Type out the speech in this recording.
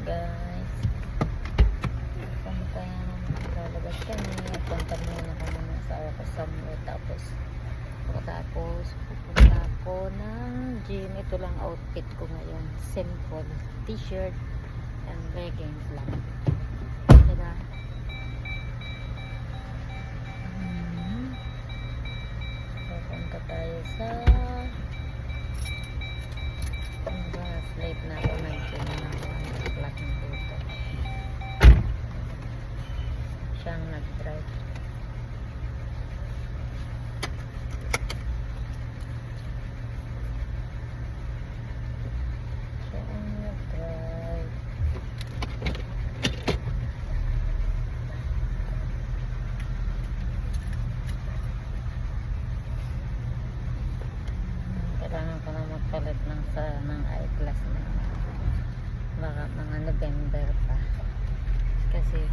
guys, punta lalabas kami, punta muna kami ng asawa ko somewhere, tapos pupunta ako ng gym. Ito lang outfit ko ngayon, simple t-shirt and leggings lang, diba? Pupunta tayo sa late na ako, 19 na ako, nag-vlog ng dito. Siyang nag-drive. Siyang nag-drive. Kailangan ko na magpalit ng eyeglass na baka mga November pa, kasi